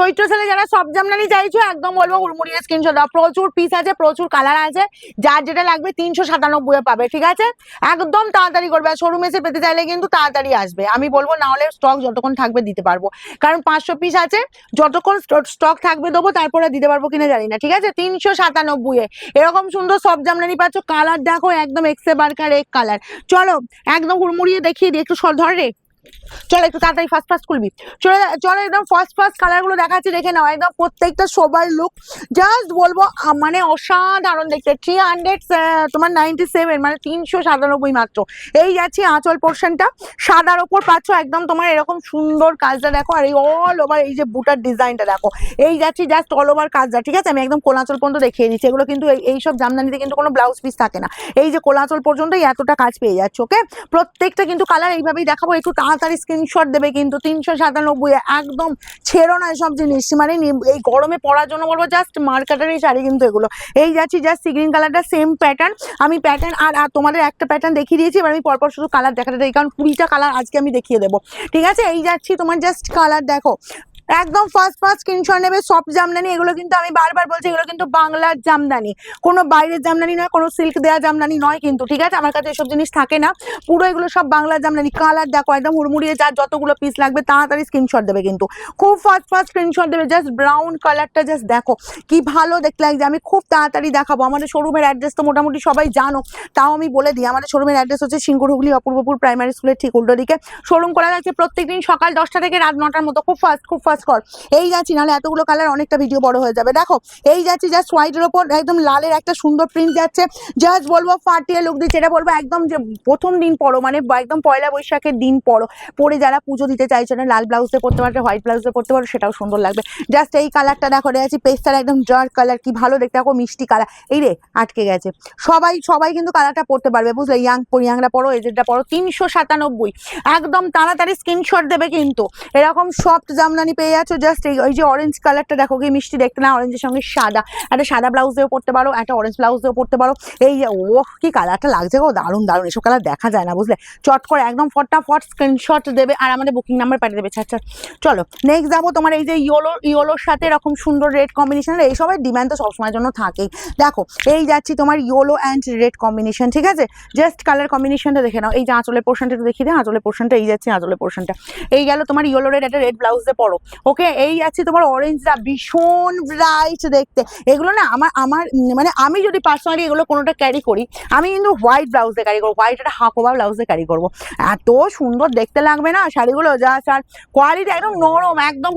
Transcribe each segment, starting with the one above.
চৈত্র সেলে যারা সব জামদানি চাইছো একদম বলবো হুড়মুড়িয়ে স্ক্রিনশট দাও। প্রচুর পিস আছে, প্রচুর কালার আছে, যার যেটা লাগবে 397 এ পাবে, ঠিক আছে? একদম তাড়াতাড়ি করবে। আর শোরুম এসে পেতে চাইলে কিন্তু তাড়াতাড়ি আসবে, আমি বলবো, না হলে স্টক যতক্ষণ থাকবে দিতে পারবো, কারণ 500 পিস আছে, যতক্ষণ স্টক থাকবে দেবো, তারপরে দিতে পারবো কিনা জানি না, ঠিক আছে? 397 এ এরকম সুন্দর সব জামদানি পাচ্ছ। কালার দেখো একদম এক্সে বারকার এক কালার। চলো একদম হুড়মুড়িয়ে দেখিয়ে দিই, একটু ধর রে, চলো একটু তাড়াতাড়ি ফাস্ট খুলবি। চলো একদম ফার্স্ট কালার গুলো দেখাচ্ছি, দেখে নাও। একদম প্রত্যেকটা সবার লুক জাস্ট বলবো মানে অসাধারণ দেখতে। 397 মানে 397 মাত্র। এই যাচ্ছি আঁচল পোর্শনটা সাদার ওপর পাচ্ছ, একদম তোমার এরকম সুন্দর কাজটা দেখো। আর এই অল ওভার এই যে বুটার ডিজাইনটা দেখো, এই যাচ্ছি জাস্ট অল ওভার কাজটা, ঠিক আছে? আমি একদম কোলাচল পর্যন্ত দেখিয়ে দিচ্ছি। এগুলো কিন্তু এইসব জামদানিতে কিন্তু কোনো ব্লাউজ পিস থাকে না, এই যে কোলাচল পর্যন্ত এতটা কাজ পেয়ে যাচ্ছে। ওকে, প্রত্যেকটা কিন্তু কালার এইভাবেই দেখাবো, একটু তাড়াতাড়ি স্ক্রিনশট দেবে কিন্তু। 397 একদম ছেড়ো না এসব জিনিস, মানে এই গরমে পরার জন্য বলবো জাস্ট মার্কেটারি শাড়ি কিন্তু এগুলো। এই যাচ্ছি জাস্ট সি গ্রিন কালারটা, সেম প্যাটার্ন। আমি প্যাটার্ন আর তোমাদের একটা প্যাটার্ন দেখিয়ে দিয়েছি, এবার আমি পরপর শুধু কালার দেখাতে চাই, কারণ 20টা কালার আজকে আমি দেখিয়ে দেবো, ঠিক আছে? এই যাচ্ছি তোমার জাস্ট কালার দেখো, একদম ফার্স্ট স্ক্রিনশট নেবে। সব জামদানি এগুলো কিন্তু, আমি বারবার বলছি, এগুলো কিন্তু বাংলার জামদানি, কোনো বাইরের জামদানি নয়, কোনো সিল্ক দেওয়া জামদানি নয় কিন্তু, ঠিক আছে? আমার কাছে এসব জিনিস থাকে না, পুরো এগুলো সব বাংলার জামদানি। কালার দেখো একদম হুড়মুড়িয়ে, যার যতগুলো পিস লাগবে তাড়াতাড়ি স্ক্রিনশট দেবে কিন্তু, খুব ফার্স্ট স্ক্রিনশট দেবে। জাস্ট ব্রাউন কালারটা জাস্ট দেখো কি ভালো দেখতে লাগছে। আমি খুব তাড়াতাড়ি দেখাবো। আমাদের শোরুমের অ্যাড্রেস তো মোটামুটি সবাই জানো, তাও আমি বলে দিই। আমাদের শোরুমের অ্যাড্রেস হচ্ছে সিঙ্গুর হুগলি অপূর্বপুর প্রাইমারি স্কুলের ঠিক উল্টো দিকে। শোরুম করা যাচ্ছে প্রত্যেকদিন সকাল 10টা থেকে রাত 9টার মতো। খুব ফাস্ট কর। এই যাচ্ছি, নাহলে এতগুলো কালার অনেকটা ভিডিও বড় হয়ে যাবে। দেখো এই যাচ্ছি জাস্ট হোয়াইটের ওপর একদম লালের একটা সুন্দর প্রিন্ট যাচ্ছে, জাস্ট বলবো ফাটিয়ে লুক দিচ্ছে। এটা বলবো একদম যে প্রথম দিন পরো, মানে একদম পয়লা বৈশাখের দিন পরে যারা পুজো দিতে চাইছো না, লাল ব্লাউজে পড়তে পারো, হোয়াইট ব্লাউজে পড়তে পারো, সেটাও সুন্দর লাগবে। জাস্ট এই কালারটা দেখো, যাচ্ছি পেস্টার একদম ডার্ক কালার, কি ভালো দেখতে, দেখো মিষ্টি কালার। এই রে আটকে গেছে, সবাই কিন্তু কালারটা পড়তে পারবে, বুঝলে? ইয়াংরা পড়ো, এজেডটা পড়ো। 397 একদম তাড়াতাড়ি স্ক্রিনশট দেবে কিন্তু। এরকম সফট জামদানি পেয়ে যাচ্ছ। জাস্ট এই যে অরেঞ্জ কালারটা দেখো, কি মিষ্টি দেখতে না? অরেঞ্জের সঙ্গে সাদা, একটা সাদা ব্লাউজেও পড়তে পারো, একটা অরেঞ্জ ব্লাউজেও পড়তে পারো। এই যে কি কালারটা লাগছে গো, দারুণ। এসব কালার দেখা যায় না, বুঝলে? চট করে একদম ফটাফট স্ক্রিনশট দেবে আর আমাদের বুকিং নাম্বার পাঠিয়ে দেবে। আচ্ছা চলো নেক্সট যাবো তোমার এই যে ইয়োলোর সাথে এরকম সুন্দর রেড কম্বিনেশন। এইসবের ডিমান্ড তো সবসময়ের জন্য থাকেই। দেখো এই যাচ্ছি তোমার ইয়োলো অ্যান্ড রেড কম্বিনেশন, ঠিক আছে? জাস্ট কালার কম্বিনেশনটা দেখে নাও। এই যে আঁচলের পোর্শনটা একটু দেখিয়ে দিই, আঁচলের পোর্শনটা এই যাচ্ছে, আঁচলের পোর্শনটা এই গেল তোমার ইয়োলো রেড, একটা রেড ব্লাউজে পড়ো। ওকে, এই যাচ্ছে তোমার অরেঞ্জটা ভীষণ ব্রাইট দেখতে। এগুলো না আমার মানে আমি যদি পার্সোনালি এগুলো কোনোটা ক্যারি করি, আমি কিন্তু হোয়াইট ব্লাউজে ক্যারি করবো, হোয়াইট একটা হাকোবা ব্লাউজে ক্যারি করবো। এত সুন্দর দেখতে লাগবে না শাড়িগুলো, জাস্ট। আর কোয়ালিটি একদম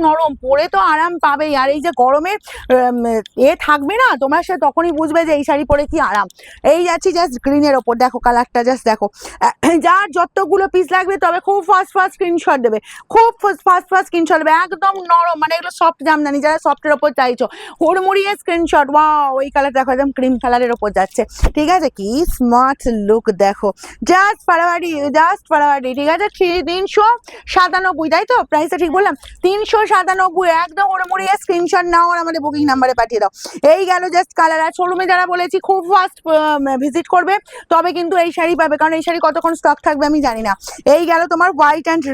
নরম, পরে তো আরাম পাবেই। আর এই যে গরমে থাকবে না তোমার সাথে, তখনই বুঝবে যে এই শাড়ি পরে কি আরাম। এই যাচ্ছি জাস্ট গ্রিনের ওপর, দেখো কালারটা জাস্ট দেখো। যার যতগুলো পিস লাগবে তবে খুব ফাস্ট স্ক্রিনশট দেবে, খুব ফাস্ট স্ক্রিনশট দেবে। একদম নরম, মানে এগুলো সফট জামদানি, যারা সফটের ওপর চাইছো হুড়মুড়িয়ে স্ক্রিনশট। ওয়াও, এই কালার দেখো একদম ক্রিম কালারের ওপর যাচ্ছে, ঠিক আছে? কি স্মার্ট লুক দেখো, জাস্ট ফাটাফাটি, ঠিক আছে? 397, তাই তো? প্রাইসটা ঠিক বললাম? 397 একদম হুড়মুড়িয়ে স্ক্রিনশট নাও আর আমাদের বুকিং নাম্বারে পাঠিয়ে দাও। এই গেল জাস্ট কালার। আর শোরুমে যারা বলেছি খুব ফাস্ট ভিজিট করবে, তবে কিন্তু এই শাড়ি পাবে, কারণ এই শাড়ি কতক্ষণ স্টক থাকবে আমি জানি না। এই গেল তোমার হোয়াইট অ্যান্ড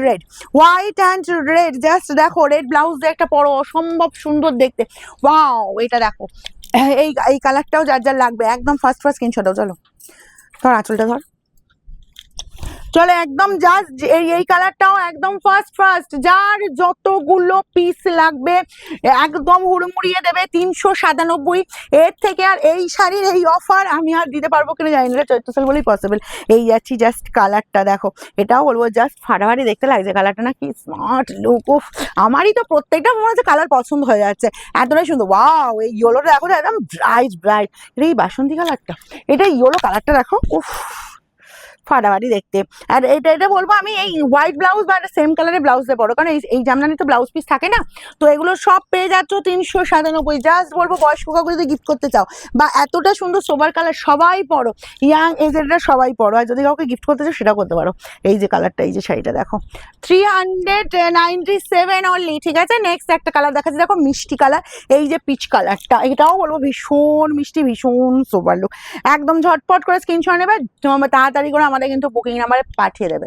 রেড, জাস্ট দেখো রেড ব্লাউজ দিয়ে একটা পরো, অসম্ভব সুন্দর দেখতে। ওয়াও, এটা দেখো, এই কালারটাও যার লাগবে একদম ফার্স্ট স্ক্রিনশট দাও। চলো ধর আঁচলটা ধর, চলো একদম জাস্ট এই কালারটাও একদম ফার্স্ট, যার যতগুলো পিস লাগবে একদম হুড়মুড়িয়ে দেবে। 397 এর থেকে আর এই শাড়ির এই অফার আমি আর দিতে পারবো কিনা জানি না, চৈত্র সেল বলেই পসিবল। এই যাচ্ছি জাস্ট কালারটা দেখো, এটাও বলবো জাস্ট ফাটাফাটি দেখতে লাগছে কালারটা, না কি স্মার্ট লুক। উফ, আমারই তো প্রত্যেকটা মনে হচ্ছে কালার পছন্দ হয়ে যাচ্ছে, এতটাই সুন্দর। ওয়াও, এই ইয়েলোটা দেখো একদম ব্রাইট। এই বাসন্তী কালারটা, এটা ইয়েলো কালারটা দেখো, উফ ফাটাফাটি দেখতে। আর এটা বলবো আমি, এই হোয়াইট ব্লাউজ বা সেম কালারের ব্লাউজে পড়ো, কারণ এই জামদানি তো ব্লাউজ পিস থাকে না, তো এগুলো সব পেয়ে যাচ্ছ 397। জাস্ট বলবো বয়স্ক কাউকে যদি গিফট করতে চাও, বা এতটা সুন্দর সোবার কালার, সবাই পড়ো, ইয়াং এজেডরা সবাই পড়ো। আর যদি কাউকে গিফট করতে চাও সেটাও করতে পারো। এই যে কালারটা, এই যে শাড়িটা দেখো, 397 অনলি, ঠিক আছে? নেক্সট একটা কালার দেখাচ্ছি, দেখো মিষ্টি কালার, এই যে পিচ কালারটা, এটাও বলবো ভীষণ মিষ্টি, ভীষণ সোবার লুক। একদম ঝটপট করে স্ক্রিনশট নেবে, তাড়াতাড়ি করে আমাদের কিন্তু বুকিং নাম্বারে পাঠিয়ে দেবে।